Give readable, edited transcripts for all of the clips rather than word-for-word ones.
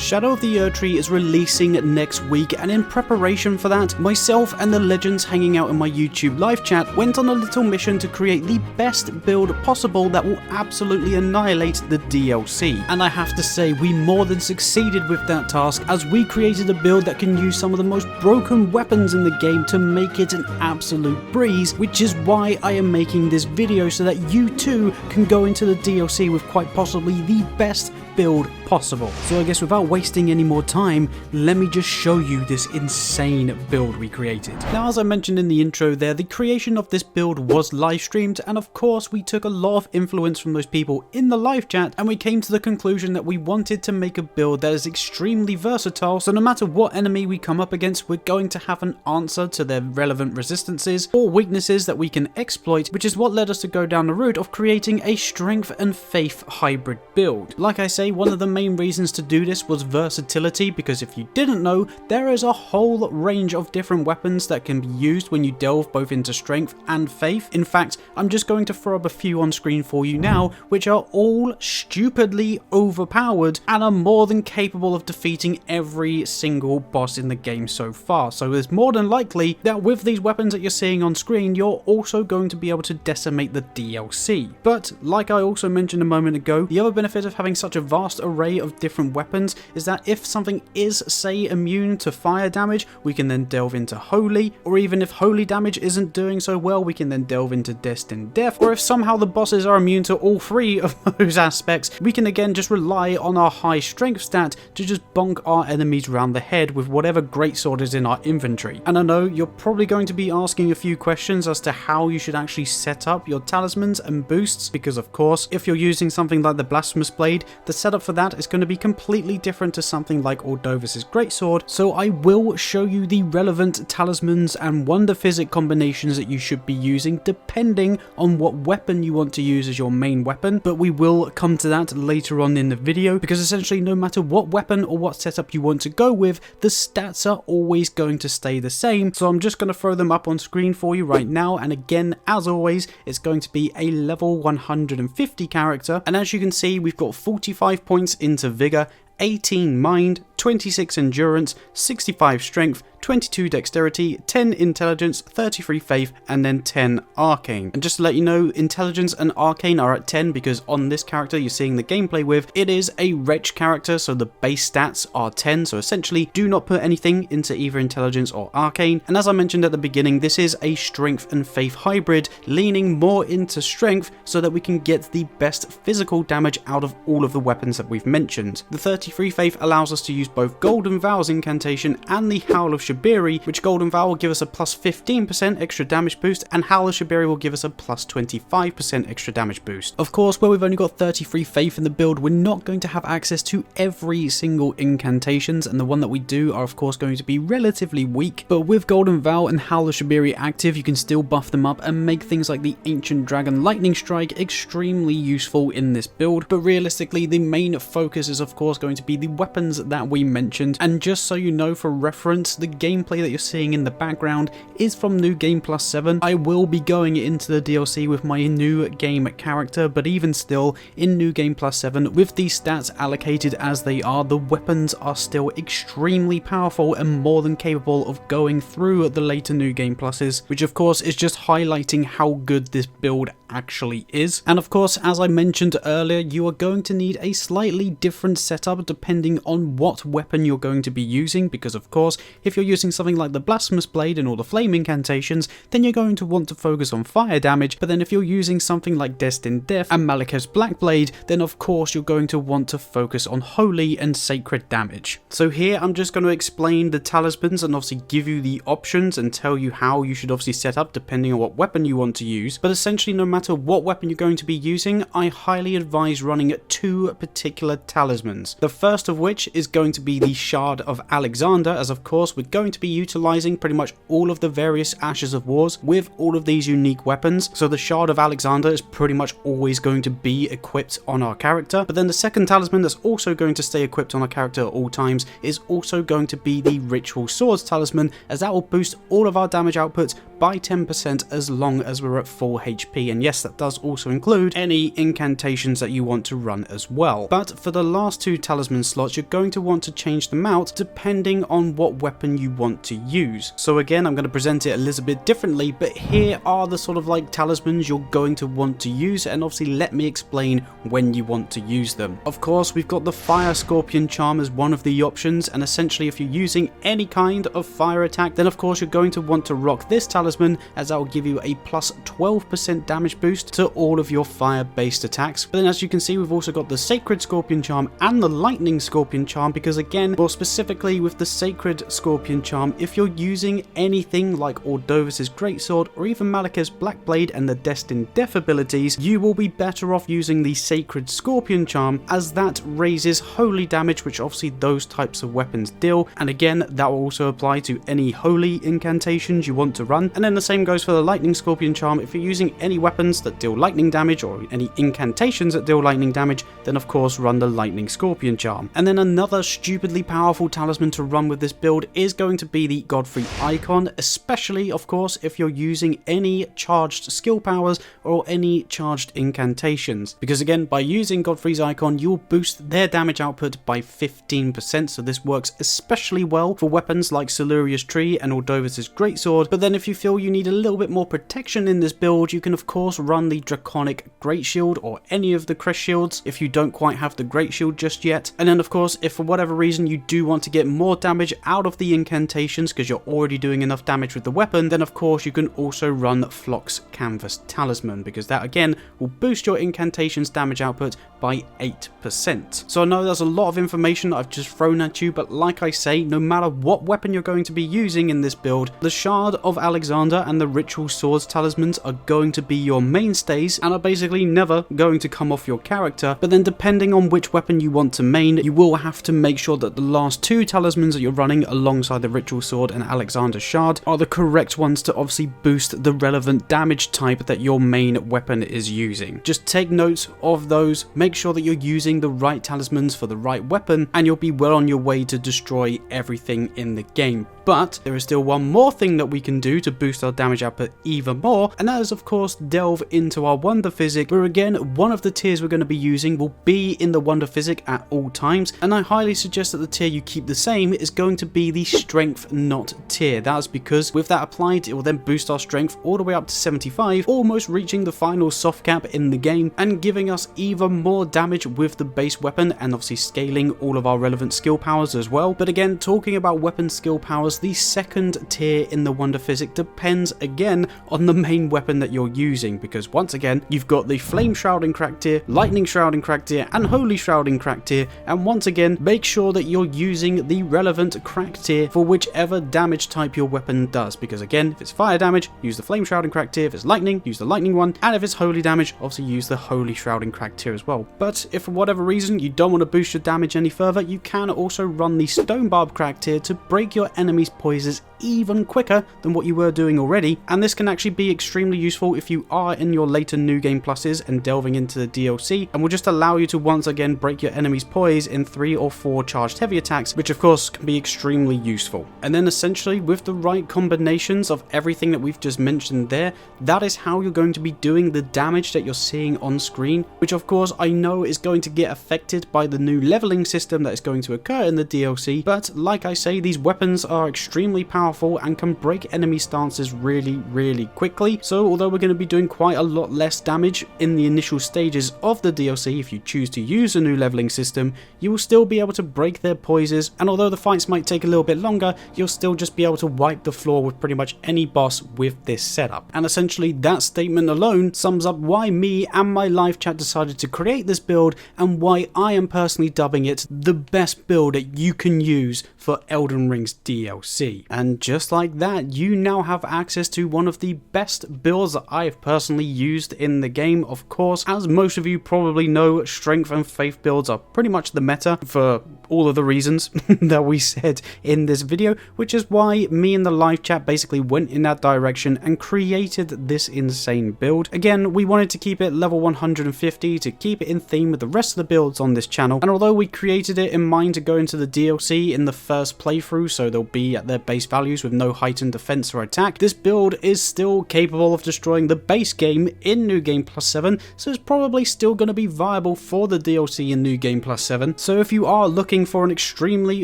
Shadow of the Erdtree is releasing next week, and in preparation for that, myself and the legends hanging out in my YouTube live chat went on a little mission to create the best build possible that will absolutely annihilate the DLC. And I have to say, we more than succeeded with that task, as we created a build that can use some of the most broken weapons in the game to make it an absolute breeze, which is why I am making this video, so that you too can go into the DLC with quite possibly the best build possible. So I guess without wasting any more time, let me just show you this insane build we created. Now, as I mentioned in the intro there, the creation of this build was live streamed, and of course we took a lot of influence from those people in the live chat, and we came to the conclusion that we wanted to make a build that is extremely versatile, so no matter what enemy we come up against, we're going to have an answer to their relevant resistances or weaknesses that we can exploit, which is what led us to go down the route of creating a strength and faith hybrid build. Like I say, one of the main reasons to do this was versatility, because if you didn't know, there is a whole range of different weapons that can be used when you delve both into strength and faith. In fact, I'm just going to throw up a few on screen for you now, which are all stupidly overpowered and are more than capable of defeating every single boss in the game so far. So it's more than likely that with these weapons that you're seeing on screen, you're also going to be able to decimate the DLC. But like I also mentioned a moment ago, the other benefit of having such a vast array of different weapons is that if something is, say, immune to fire damage, we can then delve into holy, or even if holy damage isn't doing so well, we can then delve into destined death, or if somehow the bosses are immune to all three of those aspects, we can again just rely on our high strength stat to just bonk our enemies round the head with whatever greatsword is in our inventory. And I know you're probably going to be asking a few questions as to how you should actually set up your talismans and boosts, because of course, if you're using something like the Blasphemous Blade, the setup for that is going to be completely different to something like Ordovis's greatsword, so I will show you the relevant talismans and wonder physic combinations that you should be using depending on what weapon you want to use as your main weapon, but we will come to that later on in the video, because essentially no matter what weapon or what setup you want to go with, the stats are always going to stay the same. So I'm just going to throw them up on screen for you right now, and again, as always, it's going to be a level 150 character, and as you can see, we've got 45 points into vigor, 18 mind, 26 endurance, 65 strength, 22 dexterity, 10 intelligence, 33 faith, and then 10 arcane. And just to let you know, intelligence and arcane are at 10 because on this character you're seeing the gameplay with, it is a wretch character, so the base stats are 10, so essentially do not put anything into either intelligence or arcane. And as I mentioned at the beginning, this is a strength and faith hybrid, leaning more into strength so that we can get the best physical damage out of all of the weapons that we've mentioned. The 33 faith allows us to use both Golden Vow's incantation and the Howl of Shibiri, which Golden Vow will give us a plus 15% extra damage boost, and Howl of Shibiri will give us a plus 25% extra damage boost. Of course, where we've only got 33 faith in the build, we're not going to have access to every single incantations, and the one that we do are of course going to be relatively weak, but with Golden Vow and Howl of Shibiri active, you can still buff them up and make things like the Ancient Dragon Lightning Strike extremely useful in this build. But realistically, the main focus is of course going to be the weapons that we mentioned, and just so you know, for reference, the gameplay that you're seeing in the background is from New Game Plus 7. I will be going into the DLC with my new game character, but even still, in New Game Plus 7, with these stats allocated as they are, the weapons are still extremely powerful and more than capable of going through the later New Game Pluses, which of course is just highlighting how good this build actually is. And of course, as I mentioned earlier, you are going to need a slightly different setup depending on what weapon you're going to be using, because of course, if you're using something like the Blasphemous Blade and all the flame incantations, then you're going to want to focus on fire damage, but then if you're using something like Destined Death and Malekith's Black Blade, then of course you're going to want to focus on holy and sacred damage. So here I'm just going to explain the talismans and obviously give you the options and tell you how you should obviously set up depending on what weapon you want to use, but essentially no matter what weapon you're going to be using, I highly advise running two particular talismans. The first of which is going to be the Shard of Alexander, as of course we're going to be utilizing pretty much all of the various Ashes of Wars with all of these unique weapons, so the Shard of Alexander is pretty much always going to be equipped on our character. But then the second talisman that's also going to stay equipped on our character at all times is also going to be the Ritual Swords talisman, as that will boost all of our damage output by 10% as long as we're at full HP, and yes, that does also include any incantations that you want to run as well. But for the last two talismans talisman slots, you're going to want to change them out depending on what weapon you want to use. So again, I'm going to present it a little bit differently, but here are the sort of like talismans you're going to want to use, and obviously let me explain when you want to use them. Of course, we've got the Fire Scorpion Charm as one of the options, and essentially if you're using any kind of fire attack, then of course you're going to want to rock this talisman, as that will give you a plus 12% damage boost to all of your fire based attacks. But then as you can see, we've also got the Sacred Scorpion Charm and the Lightning Scorpion Charm, because again, more specifically with the Sacred Scorpion Charm, if you're using anything like Ordovis's Greatsword or even Malekith's Blackblade and the Destined Death abilities, you will be better off using the Sacred Scorpion Charm, as that raises holy damage, which obviously those types of weapons deal, and again that will also apply to any holy incantations you want to run. And then the same goes for the Lightning Scorpion Charm. If you're using any weapons that deal lightning damage or any incantations that deal lightning damage, then of course run the Lightning Scorpion Charm. And then another stupidly powerful talisman to run with this build is going to be the Godfrey Icon, especially of course if you're using any charged skill powers or any charged incantations, because again, by using Godfrey's Icon you'll boost their damage output by 15%, so this works especially well for weapons like Erdtree and Ordovis's Greatsword. But then if you feel you need a little bit more protection in this build, you can of course run the Draconic Great Shield or any of the Crest Shields if you don't quite have the Great Shield just yet. And then of course, if for whatever reason you do want to get more damage out of the incantations because you're already doing enough damage with the weapon, then of course you can also run Flock's Canvas Talisman, because that again will boost your incantations damage output by 8%. So I know there's a lot of information I've just thrown at you, but like I say, no matter what weapon you're going to be using in this build, the Shard of Alexander and the Ritual Swords talismans are going to be your mainstays and are basically never going to come off your character. But then depending on which weapon you want to main, you will have to make sure that the last two talismans that you're running alongside the Ritual Sword and Alexander's Shard are the correct ones to obviously boost the relevant damage type that your main weapon is using. Just take notes of those, make sure that you're using the right talismans for the right weapon, and you'll be well on your way to destroy everything in the game. But there is still one more thing that we can do to boost our damage output even more, and that is of course delve into our Wonder Physick, where again one of the tiers we're going to be using will be in the Wonder Physick at all times, and I highly suggest that the tier you keep the same is going to be the Strength Not tier. That's because with that applied, it will then boost our strength all the way up to 75, almost reaching the final soft cap in the game and giving us even more damage with the base weapon, and obviously scaling all of our relevant skill powers as well. But again, talking about weapon skill powers, the second tier in the Wonder Physick depends again on the main weapon that you're using, because once again you've got the Flame Shroud in crack tier, Lightning Shroud in crack tier, and Holy Shroud in crack tier, and once again make sure that you're using the relevant crack tier for whichever damage type your weapon does, because again, if it's fire damage, use the Flame Shroud in crack tier, if it's lightning, use the lightning one, and if it's holy damage, obviously use the Holy Shroud in crack tier as well. But if for whatever reason you don't want to boost your damage any further, you can also run the Stone Barb crack tier to break your enemies' poisons even quicker than what you were doing already, and this can actually be extremely useful if you are in your later New Game Pluses and delving into the DLC, and will just allow you to once again break your enemy's poise in 3 or 4 charged heavy attacks, which of course can be extremely useful. And then essentially with the right combinations of everything that we've just mentioned there, that is how you're going to be doing the damage that you're seeing on screen, which of course I know is going to get affected by the new leveling system that is going to occur in the DLC, but like I say, these weapons are extremely powerful and can break enemy stances really quickly. So although we're going to be doing quite a lot less damage in the initial stages of the DLC, if you choose to use a new leveling system, you will still be able to break their poises, and although the fights might take a little bit longer, you'll still just be able to wipe the floor with pretty much any boss with this setup. And essentially that statement alone sums up why me and my live chat decided to create this build, and why I am personally dubbing it the best build that you can use for Elden Ring's DLC. And just like that, you now have access to one of the best builds that I have personally used in the game. Of course, as most of you probably know, strength and faith builds are pretty much the meta for all of the reasons that we said in this video, which is why me and the live chat basically went in that direction and created this insane build. Again, we wanted to keep it level 150 to keep it in theme with the rest of the builds on this channel, and although we created it in mind to go into the DLC in the first playthrough, so there'll be be at their base values with no heightened defense or attack, this build is still capable of destroying the base game in New Game Plus 7, so it's probably still going to be viable for the DLC in New Game Plus 7. So if you are looking for an extremely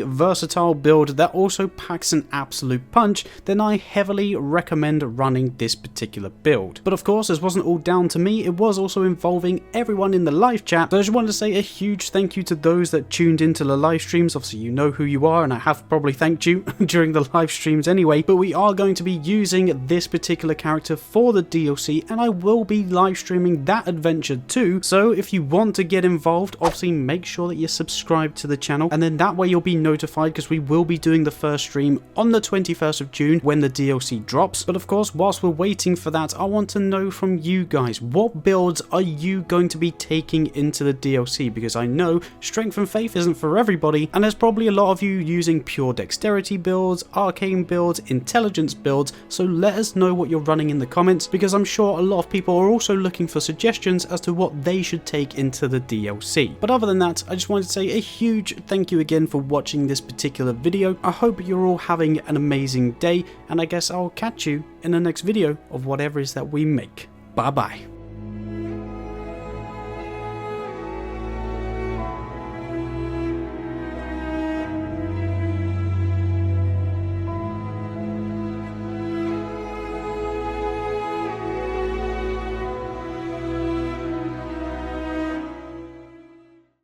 versatile build that also packs an absolute punch, then I heavily recommend running this particular build. But of course, this wasn't all down to me, it was also involving everyone in the live chat, so I just wanted to say a huge thank you to those that tuned into the live streams. Obviously you know who you are, and I have probably thanked you during the live streams anyway, but we are going to be using this particular character for the DLC, and I will be live streaming that adventure too. So if you want to get involved, obviously make sure that you're subscribed to the channel, and then that way you'll be notified, because we will be doing the first stream on the 21st of June when the DLC drops. But of course, whilst we're waiting for that, I want to know from you guys, what builds are you going to be taking into the DLC? Because I know Strength and Faith isn't for everybody, and there's probably a lot of you using pure dexterity builds, arcane builds, intelligence builds, so let us know what you're running in the comments, because I'm sure a lot of people are also looking for suggestions as to what they should take into the DLC. But other than that, I just wanted to say a huge thank you again for watching this particular video. I hope you're all having an amazing day, and I guess I'll catch you in the next video of whatever it is that we make. Bye bye.